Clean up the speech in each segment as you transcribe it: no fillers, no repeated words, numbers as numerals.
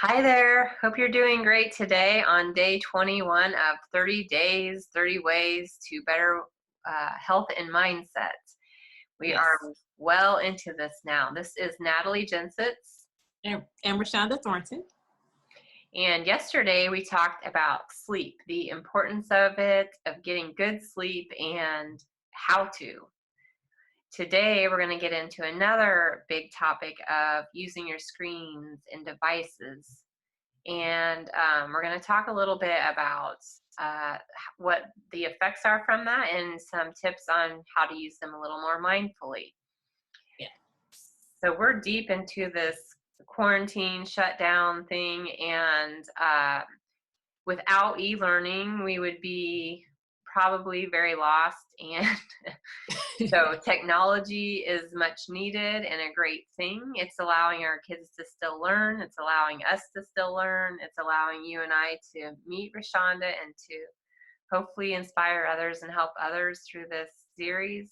Hi there. Hope you're doing great today on day 21 of 30 days, 30 ways to better health and mindset. We are Yes. well into this now. This is Natalie Gensits. And Reshaunda Thornton. And yesterday we talked about sleep, the importance of it, of getting good sleep, and how to. Today we're going to get into another big topic of using your screens and devices. And we're going to talk a little bit about what the effects are from that and some tips on how to use them a little more mindfully. Yeah. So we're deep into this quarantine shutdown thing, and without e-learning, we would be probably very lost. And so technology is much needed and a great thing. It's allowing our kids to still learn. It's allowing us to still learn. It's allowing you and I to meet Reshaunda and to hopefully inspire others and help others through this series.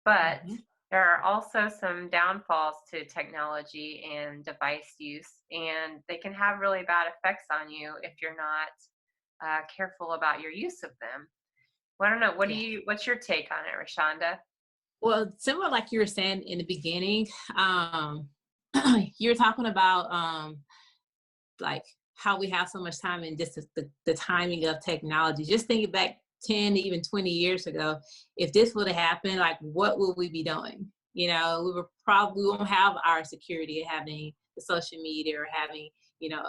But there are also some downfalls to technology and device use, and they can have really bad effects on you if you're not careful about your use of them. Well, I don't know. Yeah. What's your take on it, Reshaunda? Well, similar like you were saying in the beginning, you're talking about like how we have so much time and just the timing of technology. Just thinking back 10 to even 20 years ago, if this would have happened, like what would we be doing? We won't have our security of having the social media or having,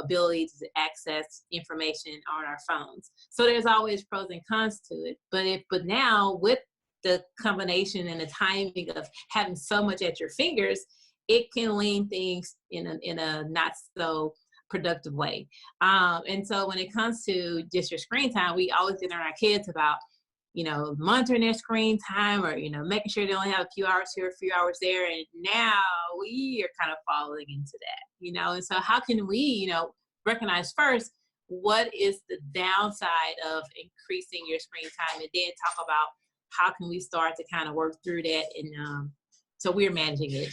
ability to access information on our phones. So there's always pros and cons to it. But now with the combination and the timing of having so much at your fingers, it can lean things in a not so productive way. And so when it comes to just your screen time, we always get on our kids about, monitoring their screen time or, making sure they only have a few hours here, a few hours there. And now we are kind of falling into that, and so how can we, recognize first what is the downside of increasing your screen time and then talk about how can we start to kind of work through that. And so we're managing it.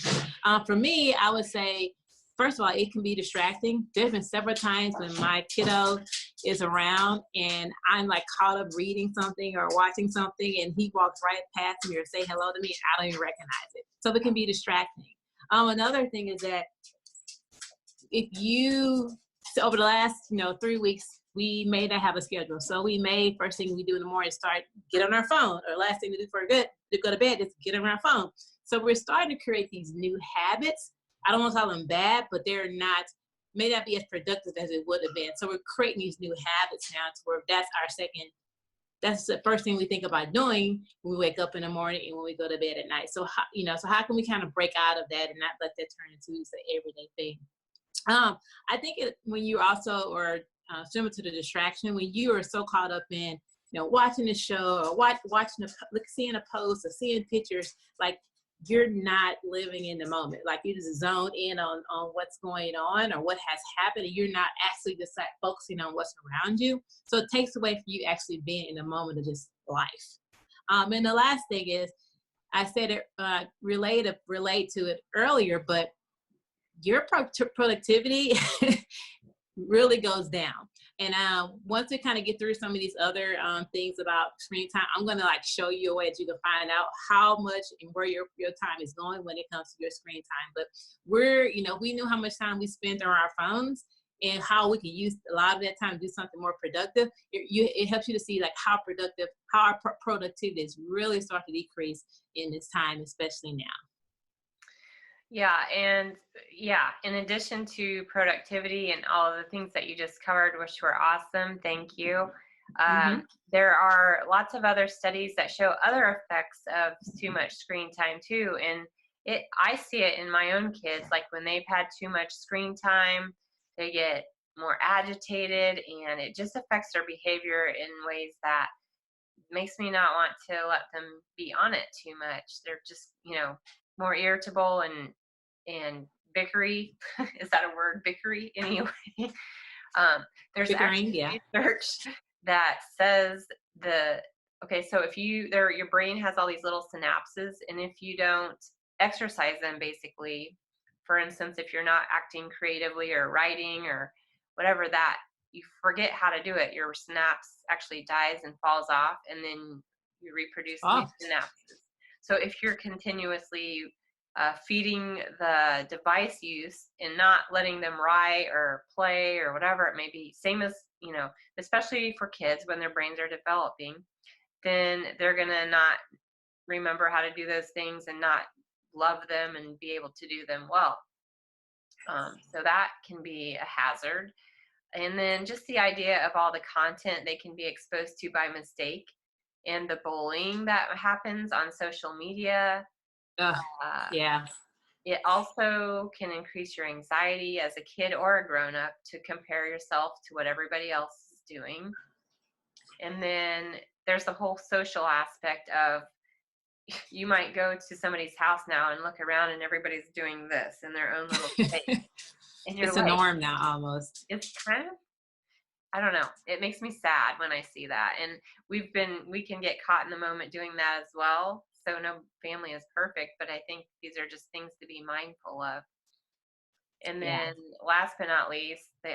For me, I would say, first of all, it can be distracting. There's been several times when my kiddo is around and I'm like caught up reading something or watching something and he walks right past me or say hello to me and I don't even recognize it. So it can be distracting. Another thing is that so over the last, 3 weeks, we may not have a schedule. So we may, first thing we do in the morning, get on our phone, or last thing to do to go to bed is get on our phone. So we're starting to create these new habits. I don't want to call them bad, but may not be as productive as it would have been. So we're creating these new habits now to where that's the first thing we think about doing when we wake up in the morning and when we go to bed at night. So how can we kind of break out of that and not let that turn into the everyday thing? I think when you also are similar to the distraction, when you are so caught up in, watching a show or seeing a post or seeing pictures, like you're not living in the moment. Like you just zone in on what's going on or what has happened, and you're not actually just like focusing on what's around you. So it takes away from you actually being in the moment of just life. And the last thing is, I said it relate to it earlier, but your productivity really goes down. And once we kind of get through some of these other things about screen time, I'm going to show you a way that you can find out how much and where your time is going when it comes to your screen time. But we knew how much time we spend on our phones and how we can use a lot of that time to do something more productive. It helps you to see how our productivity is really starting to decrease in this time, especially now. In addition to productivity and all of the things that you just covered, which were awesome, thank you. There are lots of other studies that show other effects of too much screen time too. And I see it in my own kids, like when they've had too much screen time, they get more agitated and it just affects their behavior in ways that makes me not want to let them be on it too much. They're just, more irritable and bickery. Is that a word? Bickery? Anyway. There's Bickering, actually research that says so if your brain has all these little synapses, and if you don't exercise them basically for instance, if you're not acting creatively or writing or whatever, that you forget how to do it, your synapse actually dies and falls off, and then you reproduce new Oh, synapses. So if you're continuously feeding the device use and not letting them write or play or whatever it may be, same as, especially for kids when their brains are developing, then they're going to not remember how to do those things and not love them and be able to do them well. So that can be a hazard. And then just the idea of all the content they can be exposed to by mistake and the bullying that happens on social media. Uh, yeah. it also can increase your anxiety as a kid or a grown up to compare yourself to what everybody else is doing. And then there's the whole social aspect of, you might go to somebody's house now and look around and everybody's doing this in their own little space. And you're It's a like, norm now almost. it's kind of, I don't know. It makes me sad when I see that. And we can get caught in the moment doing that as well. So no family is perfect, but I think these are just things to be mindful of. And Yeah. then last but not least, the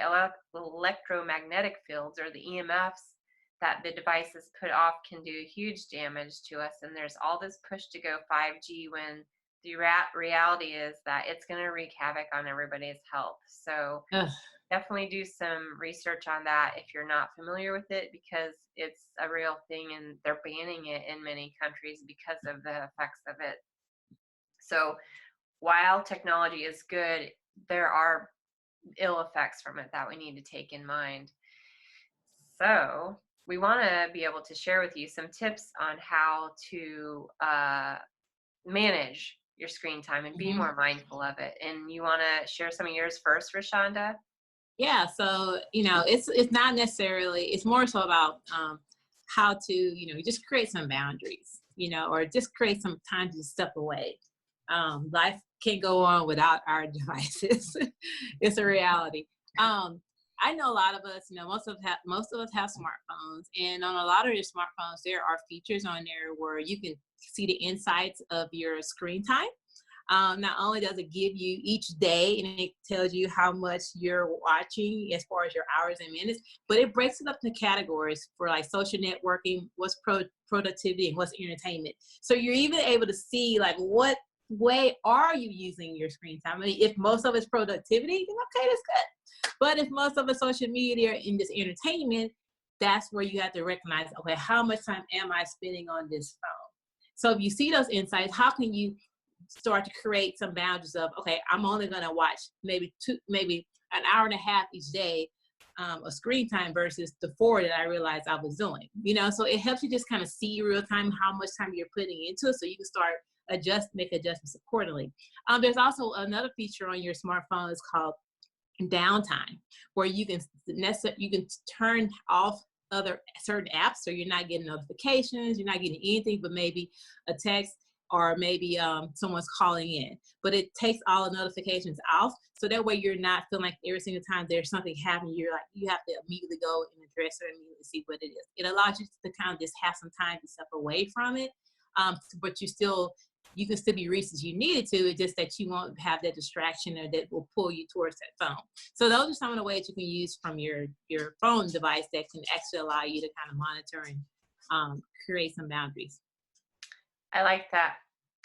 electromagnetic fields, or the EMFs, that the devices put off can do huge damage to us. And there's all this push to go 5G when the reality is that it's going to wreak havoc on everybody's health. So Ugh. definitely do some research on that if you're not familiar with it, because it's a real thing and they're banning it in many countries because of the effects of it. So while technology is good, there are ill effects from it that we need to take in mind. So we want to be able to share with you some tips on how to manage your screen time and be Mhm. more mindful of it. And you want to share some of yours first, Reshaunda? Yeah, so it's not necessarily. It's more so about how to just create some boundaries, or just create some time to step away. Life can't go on without our devices. It's a reality. I know a lot of us, most of us have smartphones, and on a lot of your smartphones, there are features on there where you can see the insights of your screen time. Not only does it give you each day and it tells you how much you're watching as far as your hours and minutes, but it breaks it up into categories for like social networking, what's productivity, and what's entertainment. So you're even able to see like what way are you using your screen time. I mean, if most of it's productivity, then okay, that's good. But if most of it's social media and this entertainment, that's where you have to recognize, okay, how much time am I spending on this phone? So if you see those insights, how can you start to create some boundaries of, okay, I'm only going to watch maybe an hour and a half each day of screen time versus the 4 that I realized I was doing, so it helps you just kind of see real time how much time you're putting into it, so you can start make adjustments accordingly. There's also another feature on your smartphone. It's called downtime, where you can turn off other certain apps, so you're not getting notifications, you're not getting anything but maybe a text, or maybe someone's calling in, but it takes all the notifications off, so that way you're not feeling like every single time there's something happening, you're like, you have to immediately go and address it and immediately see what it is. It allows you to kind of just have some time to step away from it, but you can still be reached as you needed to. It's just that you won't have that distraction or that will pull you towards that phone. So those are some of the ways you can use from your phone device that can actually allow you to kind of monitor and create some boundaries. I like that.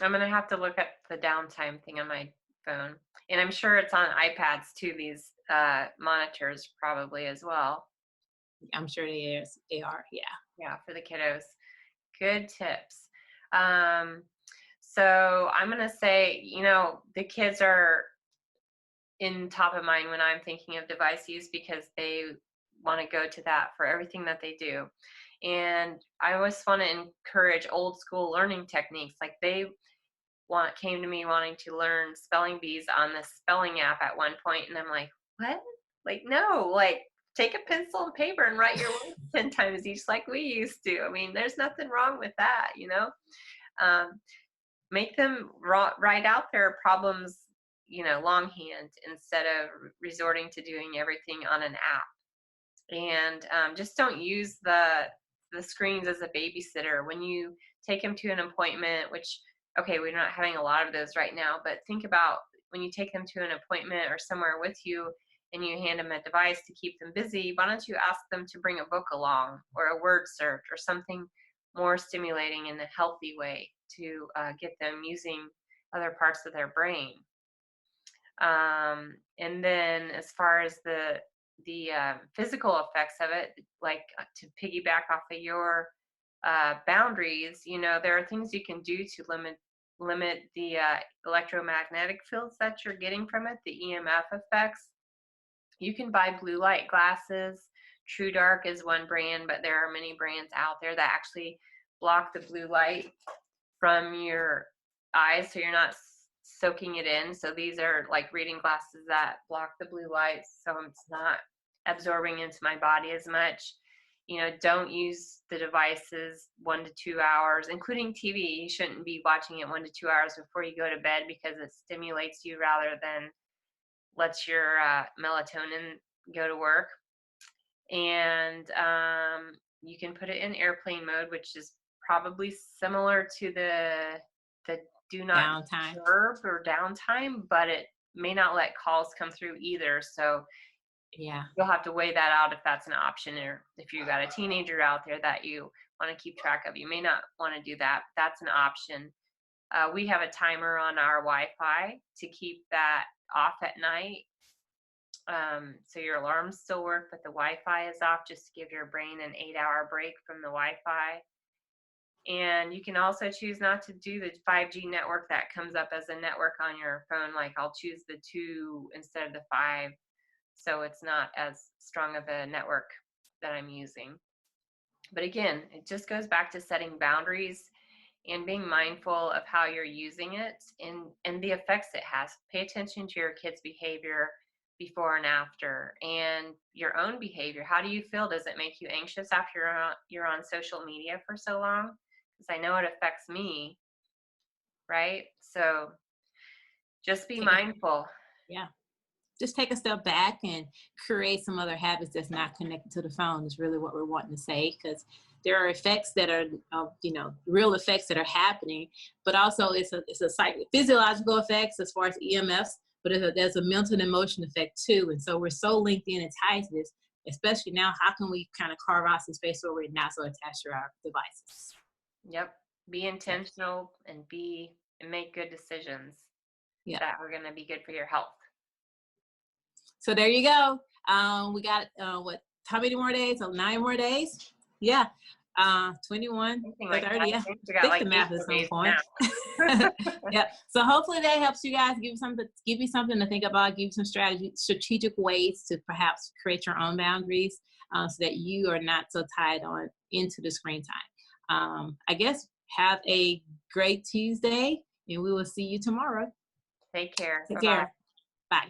I'm going to have to look at the downtime thing on my phone. And I'm sure it's on iPads too, these monitors probably as well. I'm sure they are. Yeah. Yeah, for the kiddos. Good tips. So I'm going to say, the kids are in top of mind when I'm thinking of device use, because they want to go to that for everything that they do. And I always want to encourage old school learning techniques. Like they came to me wanting to learn spelling bees on the spelling app at one point, and I'm like, what? Like, no, like take a pencil and paper and write your words 10 times each like we used to. I mean, there's nothing wrong with that, make them write out their problems, longhand, instead of resorting to doing everything on an app. And just don't use the screens as a babysitter when you take them to an appointment, which, okay, we're not having a lot of those right now, but think about when you take them to an appointment or somewhere with you and you hand them a device to keep them busy, why don't you ask them to bring a book along or a word search or something more stimulating in a healthy way to get them using other parts of their brain. And then as far as the physical effects of it, like to piggyback off of your boundaries, there are things you can do to limit the electromagnetic fields that you're getting from it, the EMF effects. You can buy blue light glasses. True Dark is one brand, but there are many brands out there that actually block the blue light from your eyes, so you're not soaking it in. So these are like reading glasses that block the blue light, so it's not absorbing into my body as much. Don't use the devices 1 to 2 hours, including TV. You shouldn't be watching it 1 to 2 hours before you go to bed because it stimulates you rather than lets your melatonin go to work. And you can put it in airplane mode, which is probably similar to the do not disturb or downtime, but it may not let calls come through either. So yeah, you'll have to weigh that out if that's an option, or if you got a teenager out there that you want to keep track of. You may not want to do that. That's an option. We have a timer on our Wi-Fi to keep that off at night. So your alarms still work, but the Wi-Fi is off, just to give your brain an 8-hour break from the Wi-Fi. And you can also choose not to do the 5G network that comes up as a network on your phone. Like I'll choose the 2 instead of the 5. So it's not as strong of a network that I'm using. But again, it just goes back to setting boundaries and being mindful of how you're using it and the effects it has. Pay attention to your kids' behavior before and after, and your own behavior. How do you feel? Does it make you anxious after you're on social media for so long? Because I know it affects me, right? So just be mindful. Yeah. Just take a step back and create some other habits that's not connected to the phone is really what we're wanting to say, because there are effects that are, real effects that are happening, but also it's a physiological effects as far as EMFs, but there's a mental and emotion effect too. And so we're so linked in and tied to this, especially now. How can we kind of carve out some space where we're not so attached to our devices? Yep. Be intentional and make good decisions that are going to be good for your health. So there you go. We got how many more days? 9 more days. Yeah. 21, like 30. Yeah. Think like the math at some point. Yeah. So hopefully that helps you guys. Give you something to think about. Give you some strategic ways to perhaps create your own boundaries, so that you are not so tied on into the screen time. I guess have a great Tuesday, and we will see you tomorrow. Take care. Take care. Bye.